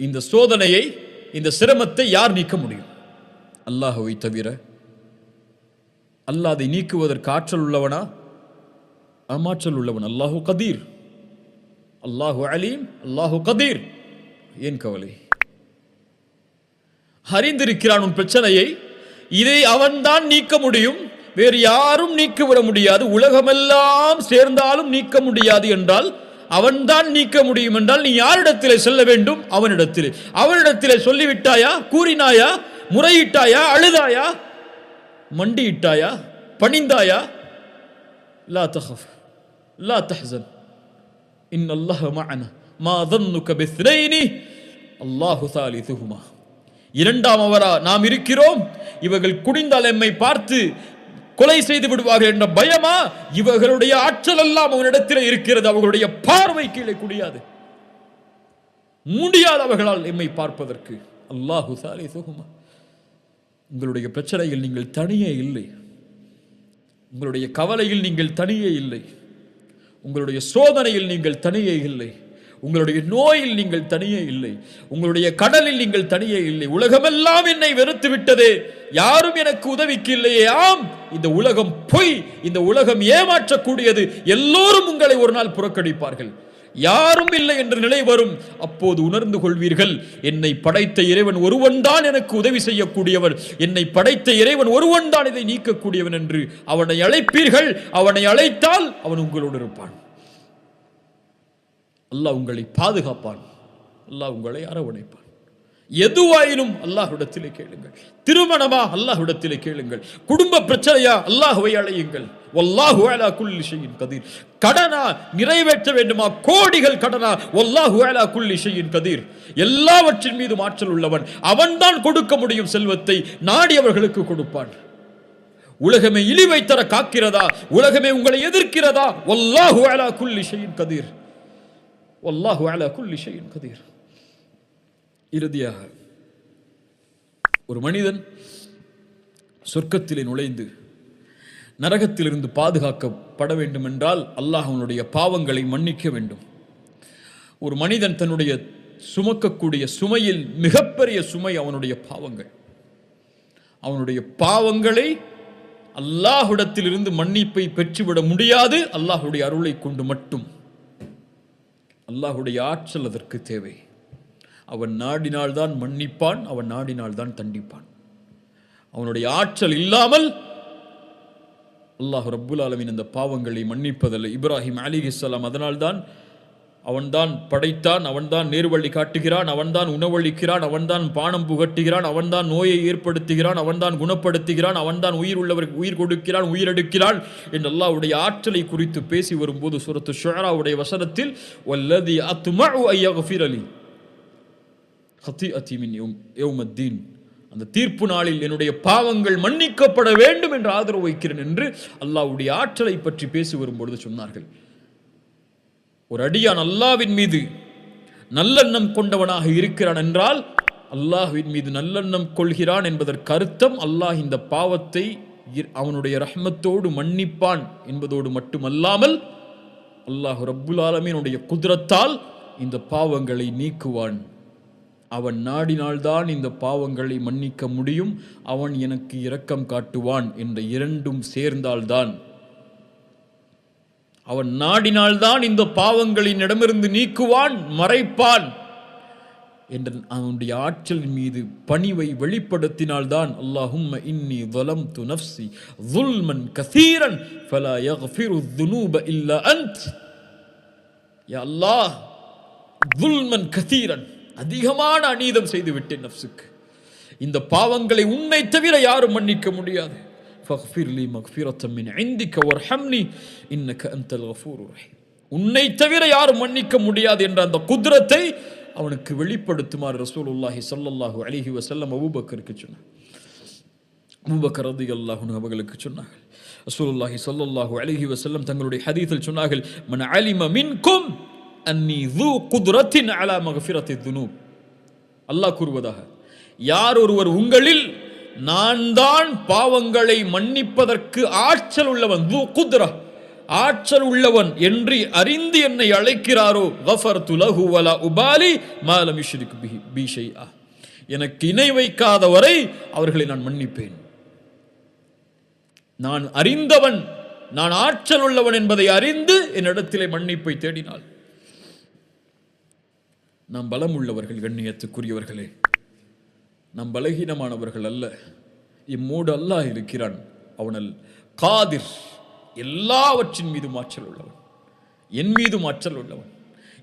இந்த சோதனையை, இந்த சிரமத்தை யார் நீக்க முடியும்? அல்லாஹ்வை தவிர. அல்லாஹ் அதை நீக்குவதற்கு ஆற்றல் உள்ளவனா? ஆற்றல் உள்ளவன். அல்லாஹு கதீர், அல்லாஹு அலீம், அல்லாஹு கதீர். ஏன் கவலை? அறிந்திருக்கிறான் உன் பிரச்சனையை. இதை அவன்தான் நீக்க முடியும், வேறு யாரும் நீக்கிவிட முடியாது. உலகமெல்லாம் சேர்ந்தாலும் நீக்க முடியாது என்றால் அவன்தான் நீக்க முடியும் என்றால் நீ யாரிடத்திலே செல்ல வேண்டும்? அவனிடத்திலே. அவனிடத்திலே சொல்லிவிட்டாயா? கூறினாயா? முறையிட்டாயா? அழுதாயா? மண்டியிட்டாயா? பணிந்தாயா? லா தஹஃப் லா தஹ்சன் இன்னல்லாஹ மஅனா மா ظنك باثنين அல்லாஹு ثالثهما. இரண்டாமவரா நாம் இருக்கிறோம், இவர்கள் குனிந்தால் எம்மை பார்த்து கொலை செய்து விடுவார்கள் என்ற பயமா? இவர்களுடைய ஆற்றல் எல்லாம் அவனிடத்தில் இருக்கிறது. அவர்களுடைய பார்வை கீழே குடியாது, முடியாது அவர்களால் எம்மை பார்ப்பதற்கு. அல்லாஹு ஸாலிஸுஹுமா. உங்களுடைய பிரச்சனையில் நீங்கள் தனியே இல்லை, உங்களுடைய கவலையில் நீங்கள் தனியே இல்லை, உங்களுடைய சோதனையில் நீங்கள் தனியே இல்லை, உங்களுடைய நோயில் நீங்கள் தனியே இல்லை, உங்களுடைய கடலில் நீங்கள் தனியே இல்லை. உலகமெல்லாம் என்னை வெறுத்து விட்டதே, யாரும் எனக்கு உதவிக்கு இல்லையே. ஆம், இந்த உலகம் பொய், இந்த உலகம் ஏமாற்றக்கூடியது. எல்லோரும் உங்களை ஒரு நாள் புறக்கணிப்பார்கள். யாரும் இல்லை என்ற நிலை வரும். அப்போது உணர்ந்து கொள்வீர்கள், என்னை படைத்த இறைவன் ஒருவன் தான் எனக்கு உதவி செய்யக்கூடியவன், என்னை படைத்த இறைவன் ஒருவன் தான் இதை நீக்கக்கூடியவன் என்று அவனை அழைப்பீர்கள். அவனை அழைத்தால் அவன் உங்களோடு இருப்பான். அல்லாஹ் உங்களை பாதுகாப்பான், அல்லாஹ் உங்களை அரவணைப்பான். எதுவாயினும் அல்லாஹ்விடத்திலே கேளுங்கள். திருமணமா? அல்லாஹ்விடத்திலே கேளுங்கள். குடும்ப பிரச்சனையா? அல்லாஹ்வை அழையுங்கள். வல்லாஹு அலா குல்லி ஷைஇன் கதீர். கடனா? நிறைவேற்ற வேண்டுமா? கோடிகள் கடனா? வல்லாஹு அலா குல்லி ஷைஇன் கதீர். எல்லாவற்றின் மீது ஆற்றல் உள்ளவன். அவன்தான் கொடுக்க முடியும் செல்வத்தை, நாடியவர்களுக்கு கொடுப்பான். உலகமே இழிவை தர காக்கிறதா? உலகமே உங்களை எதிர்க்கிறதா? வல்லாஹு அலா குல்லி ஷைஇன் கதீர். வல்லாஹு அலா குல்லி ஷைஇன் கதீர். இறுதியாக, ஒரு மனிதன் சொர்க்கத்திலே நுழைந்து நரகத்திலிருந்து பாதுகாக்கப்பட வேண்டும் என்றால் அல்லாஹ் அவனுடைய பாவங்களை மன்னிக்க வேண்டும். ஒரு மனிதன் தன்னுடைய சுமக்கக்கூடிய சுமையில் மிகப்பெரிய சுமை அவனுடைய பாவங்கள். அவனுடைய பாவங்களை அல்லாஹ்விடத்திலிருந்து மன்னிப்பை பெற்றுவிட முடியாது, அல்லாஹ்வுடைய அருளை கொண்டு மட்டும். அல்லாஹ்வுடைய ஆற்றல் அதற்கு தேவை. அவன் நாடினால்தான் மன்னிப்பான், அவன் நாடினால்தான் தண்டிப்பான். அவனுடைய ஆற்றல் இல்லாமல் அல்லாஹ் ரப்புல் ஆலமீன் அந்த பாவங்களை மன்னிப்பதில்லை. இப்ராஹிம் அலைஹிஸ்ஸலாம் அதனால்தான் அவன்தான் படைத்தான், அவன்தான் நேர்வழி காட்டுகிறான், அவன்தான் உணவளிக்கிறான், அவன்தான் பானம் புகட்டுகிறான், அவன்தான் நோயை ஏற்படுத்துகிறான், அவன்தான் குணப்படுத்துகிறான், அவன்தான் உயிர் உள்ளவருக்கு உயிர் கொடுக்கிறான், உயிரெடுக்கிறான் என்று அல்லாஹ்வுடைய ஆற்றலை குறித்து பேசி வரும்போது சூரத்து ஷுஆராவுடைய வசனத்தில் வல்லதி அத்மஉ அய்யக்ஃபிர லி ஹதீஅதி மின் யௌமத்தீன், அந்த தீர்ப்பு நாளில் என்னுடைய பாவங்கள் மன்னிக்கப்பட வேண்டும் என்று ஆதரவு வைக்கிறேன் என்று அல்லாஹ்வுடைய ஆற்றலை பற்றி பேசி வரும்பொழுது சொன்னார்கள். ஒரு அடியான் அல்லாஹ்வின் மீது நல்லெண்ணம் கொண்டவனாக இருக்கிறான் என்றால் அல்லாஹ்வின் மீது நல்லெண்ணம் கொள்கிறான் என்பதற்கு அர்த்தம் அல்லாஹ் இந்த பாவத்தை அவனுடைய ரஹ்மத்தோடு மன்னிப்பான் என்பதோடு மட்டுமல்லாமல் அல்லாஹ் ரப்புல் ஆலமீனுடைய குத்ரத்தால் இந்த பாவங்களை நீக்குவான். அவன் நாடினால்தான் இந்த பாவங்களை மன்னிக்க முடியும், அவன் எனக்கு இரக்கம் காட்டுவான் என்ற இரண்டும் சேர்ந்தால்தான், அவன் நாடினால்தான் இந்த பாவங்களின் இடமிருந்து நீக்குவான், மறைப்பான் என்ற அவனுடைய ஆற்றலின் மீது பணிவை வெளிப்படுத்தினால்தான் அல்லாஹும்ம இன்னி ظلمت نفسي ظلما كثيرا فلا يغفر الذنوب الا انت. யா அல்லாஹ், ظلما كثيرا, அதிகமான அநீதம் செய்து விட்டேன் நஃப்ஸுக்கு, இந்த பாவங்களை உன்னை தவிர யாரும் மன்னிக்க முடியாது. ஃபக்ஃபிர் லி மக்ஃபிரத்தம் மின் இந்திக வர்ஹம்னி இன்னக அன்தல் கஃபூருர் ரஹீம். உன்னை தவிர யாரும் மன்னிக்க முடியாது என்ற அந்த குத்ரத்தை அவனுக்கு வெளிப்படுத்துமாறு ரசூலுல்லாஹி ஸல்லல்லாஹு அலைஹி வஸல்லம் அபூபக்கருக்கு சொன்னார். அபூபக்கர் ரலியல்லாஹு அன்ஹு அவர்களுக்கு சொன்னார்கள். ரசூலுல்லாஹி ஸல்லல்லாஹு அலைஹி வஸல்லம் தங்களுடைய ஹதீஸில் சொன்னார்கள், மன் அலிம மின்கும் அன்னி ذو قدرة على مغفرة الذنوب. அல்லாஹ் கூறுவதாக, யார் ஒருவர் உங்களில் நான் தான் பாவங்களை மன்னிப்பதற்கு ஆற்றல் உள்ளவன், ذو قدرة, ஆற்றல் உள்ளவன் என்று அறிந்து என்னை அழைக்கிறாரோ கஃபர்து லஹு வலா உபாலி மா லம் யுஷ்ரிக் பி ஷைஆ, எனக்கு இணை வைக்காதவரை அவர்களை நான் மன்னிப்பேன். நான் அறிந்தவன், நான் ஆற்றல் உள்ளவன் என்பதை அறிந்து என்னிடத்திலே மன்னிப்பை தேடினாள். நாம் பலம் உள்ளவர்கள், கண்ணியத்துக்குரியவர்களே, நாம் பலகீனமானவர்கள் அல்ல. இம்மூடு அல்லாஹ் இருக்கிறான். அவனல் காதிர், எல்லாவற்றின் மீதும் ஆற்றல் உள்ளவன், என் மீதும் ஆற்றல் உள்ளவன்,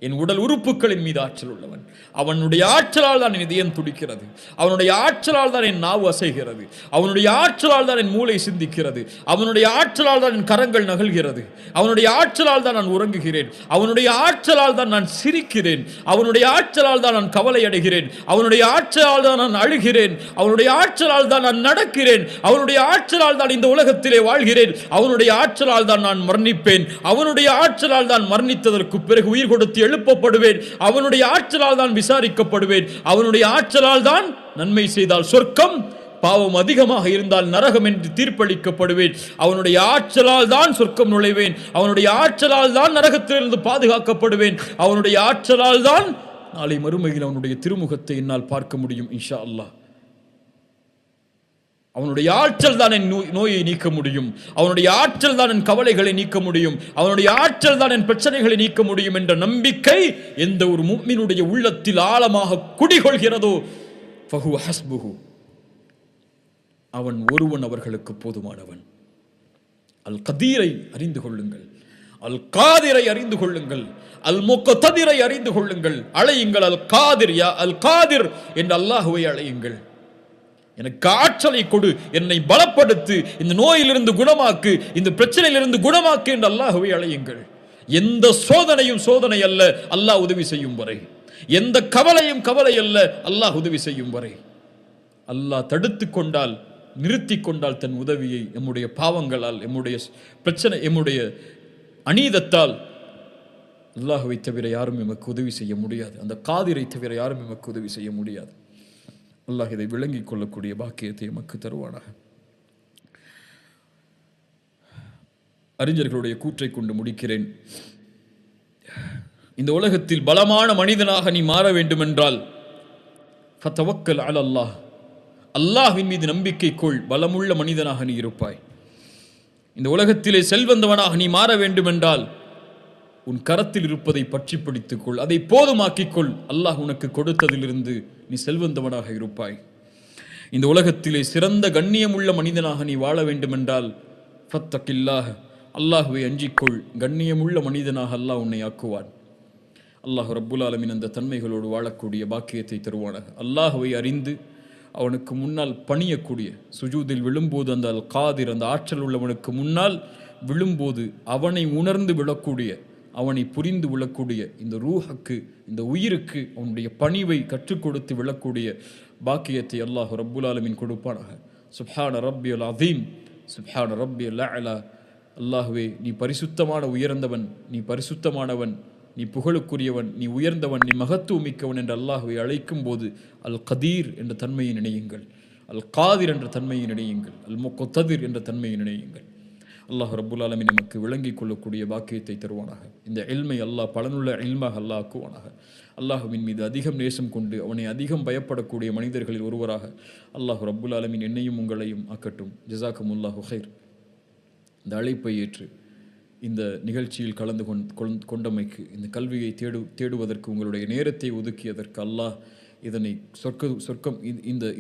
என் உடல் உறுப்புகளின் மீது ஆற்றல் உள்ளவன். அவனுடைய ஆற்றலால் தான் என் இதயம் துடிக்கிறது, அவனுடைய ஆற்றலால் தான் என் நாவு அசைகிறது, அவனுடைய ஆற்றலால் தான் என் மூளை சிந்திக்கிறது, அவனுடைய ஆற்றலால் தான் என் கரங்கள் நகல்கிறது, அவனுடைய ஆற்றலால் தான் நான் உறங்குகிறேன், அவனுடைய ஆற்றலால் தான் நான் சிரிக்கிறேன், அவனுடைய ஆற்றலால் தான் நான் கவலை அடைகிறேன், அவனுடைய ஆற்றலால் தான் நான் அழுகிறேன், அவனுடைய ஆற்றலால் தான் நான் நடக்கிறேன், அவனுடைய ஆற்றலால் தான் இந்த உலகத்திலே வாழ்கிறேன், அவனுடைய ஆற்றலால் தான் நான் மரணிப்பேன், அவனுடைய ஆற்றலால் தான் மரணித்ததற்கு பிறகு உயிர் கொடுத்து எழுப்பப்படுவேன், அவனுடைய ஆற்றலால் தான் விசாரிக்கப்படுவேன், அவனுடைய ஆற்றலால் தான் நன்மை செய்தால் சொர்க்கம், பாவம் அதிகமாக இருந்தால் நரகம் என்று தீர்ப்பளிக்கப்படுவேன், அவனுடைய ஆற்றலால் தான் சொர்க்கம் நுழைவேன், அவனுடைய ஆற்றலால் தான் நரகத்திலிருந்து பாதுகாக்கப்படுவேன், அவனுடைய ஆற்றலால் தான் நாளை மறுமையில் அவனுடைய திருமுகத்தை என்னால் பார்க்க முடியும் இன்ஷா அல்லாஹ். அவனுடைய ஆற்றல் தான் என் நோயை நீக்க முடியும், அவனுடைய ஆற்றல் தான் என் கவலைகளை நீக்க முடியும், அவனுடைய ஆற்றல் தான் என் பிரச்சனைகளை நீக்க முடியும் என்ற நம்பிக்கை எந்த ஒரு முஃமினுடைய உள்ளத்தில் ஆழமாக குடிகொள்கிறதோ ஃபஹுவ ஹஸ்புஹு, அவன் ஒருவன் அவர்களுக்கு போதுமானவன். அல் கதீரை அறிந்து கொள்ளுங்கள், அல் காதிரை அறிந்து கொள்ளுங்கள், அல் முக்ததிரை அறிந்து கொள்ளுங்கள். அழையுங்கள் அல் காதிர், யா அல் காதிர் என்று அல்லாஹ்வை அழையுங்கள். எனக்கு ஆற்றலை கொடு, என்னை பலப்படுத்து, இந்த நோயிலிருந்து குணமாக்கு, இந்த பிரச்சனையிலிருந்து குணமாக்கு என்று அல்லாஹ்வை அழையுங்கள். எந்த சோதனையும் சோதனை அல்ல அல்லாஹ் உதவி செய்யும் வரை, எந்த கவலையும் கவலை அல்ல அல்லாஹ் உதவி செய்யும் வரை. அல்லாஹ் தடுத்து கொண்டால், நிறுத்தி கொண்டால் தன் உதவியை எம்முடைய பாவங்களால், எம்முடைய பிரச்சனை, எம்முடைய அநீதத்தால் அல்லாஹ்வை தவிர யாரும் எமக்கு உதவி செய்ய முடியாது, அந்த காதிரை தவிர யாரும் எமக்கு உதவி செய்ய முடியாது. அல்லாஹ் இதை விளங்கிக் கொள்ளக்கூடிய பாக்கியத்தை எமக்கு தருவானாக. அறிஞர்களுடைய கூற்றை கொண்டு முடிக்கிறேன். இந்த உலகத்தில் பலமான மனிதனாக நீ மாற வேண்டும் என்றால் ஃபதவக்கல் அலல்லாஹ், அல்லாஹ்வின் மீது நம்பிக்கை கொள், பலமுள்ள மனிதனாக நீ இருப்பாய். இந்த உலகத்திலே செல்வந்தவனாக நீ மாற வேண்டும் என்றால் உன் கரத்தில் இருப்பதை பற்றி பிடித்துக்கொள், அதை போதுமாக்கிக்கொள், அல்லாஹ் உனக்கு கொடுத்ததிலிருந்து நீ செல்வந்தவனாக இருப்பாய். இந்த உலகத்திலே சிறந்த கண்ணியமுள்ள மனிதனாக நீ வாழ வேண்டும் என்றால் ஃபத்தகில்லாஹ், அல்லாஹ்வை அஞ்சிக்கொள், கண்ணியமுள்ள மனிதனாக அல்லாஹ் உன்னை ஆக்குவான். அல்லாஹ் ரப்புல் ஆலமீன் அந்த தன்மைகளோடு வாழக்கூடிய பாக்கியத்தை தருவானாக. அல்லாஹ்வை அறிந்து அவனுக்கு முன்னால் பணியக்கூடிய, சுஜூதில் விழும்போது அந்த அல் காதிர், அந்த ஆற்றல் உள்ளவனுக்கு முன்னால் விழும்போது அவனை உணர்ந்து விழக்கூடிய, அவனை புரிந்து விழக்கூடிய இந்த ரூஹுக்கு, இந்த உயிருக்கு அவனுடைய பணிவை கற்றுக் கொடுத்து விழக்கூடிய பாக்கியத்தை அல்லாஹ் ரப்புல் ஆலமீன் கொடுப்பானாக. சுப்ஹான ரப்பியல் அதீம், சுப்ஹான ரப்பியல் அலா. அல்லாஹ்வே, நீ பரிசுத்தமான உயர்ந்தவன், நீ பரிசுத்தமானவன், நீ புகழுக்குரியவன், நீ உயர்ந்தவன், நீ மகத்துவமிக்கவன் என்று அல்லாஹ்வை அழைக்கும் போது அல் கதீர் என்ற தன்மையை நினையுங்கள், அல் காதிர் என்ற தன்மையை நினையுங்கள், அல் முக்ததிர் என்ற தன்மையை நினையுங்கள். அல்லாஹ் ரப்புல் ஆலமீன் நமக்கு விளங்கிக் கொள்ளக்கூடிய பாக்கியத்தை தருவானாக. இந்த இல்மை அல்லாஹ் பலனுள்ள இல்மாக அல்லாஹ் ஆக்குவானாக. அல்லாஹ்வின் மீது அதிகம் நேசம் கொண்டு அவனை அதிகம் பயப்படக்கூடிய மனிதர்களில் ஒருவராக அல்லாஹ் ரப்புல் ஆலமீன் என்னையும் உங்களையும் ஆக்கட்டும். ஜஸாக்குமுல்லாஹு ஹைர். இந்த அழைப்பை ஏற்று இந்த நிகழ்ச்சியில் கலந்து கொண்டமைக்கு, இந்த கல்வியை தேடுவதற்கு உங்களுடைய நேரத்தை ஒதுக்கியதற்கு அல்லாஹ் இதனை சொர்க்கம்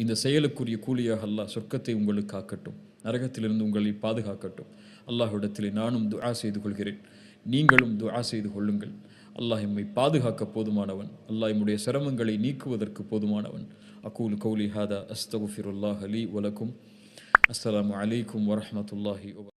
இந்த செயலுக்குரிய கூலியாக அல்லாஹ் சொர்க்கத்தை உங்களுக்கு ஆக்கட்டும், நரகத்திலிருந்து உங்களை பாதுகாக்கட்டும். அல்லாஹ்விடத்திலே நானும் துஆ செய்து கொள்கிறேன், நீங்களும் துஆ செய்து கொள்ளுங்கள். அல்லாஹ் எம்மை பாதுகாக்க போதுமானவன், அல்லாஹ் எம்முடைய சிரமங்களை நீக்குவதற்கு போதுமானவன். அகூலு கௌலி ஹாதா அஸ்தகுஃபிருல்லாஹ் லீ வலக்கும். அஸ்ஸலாமு அலைக்கும் வரஹ்மத்துல்லாஹி வபரகாத்துஹு.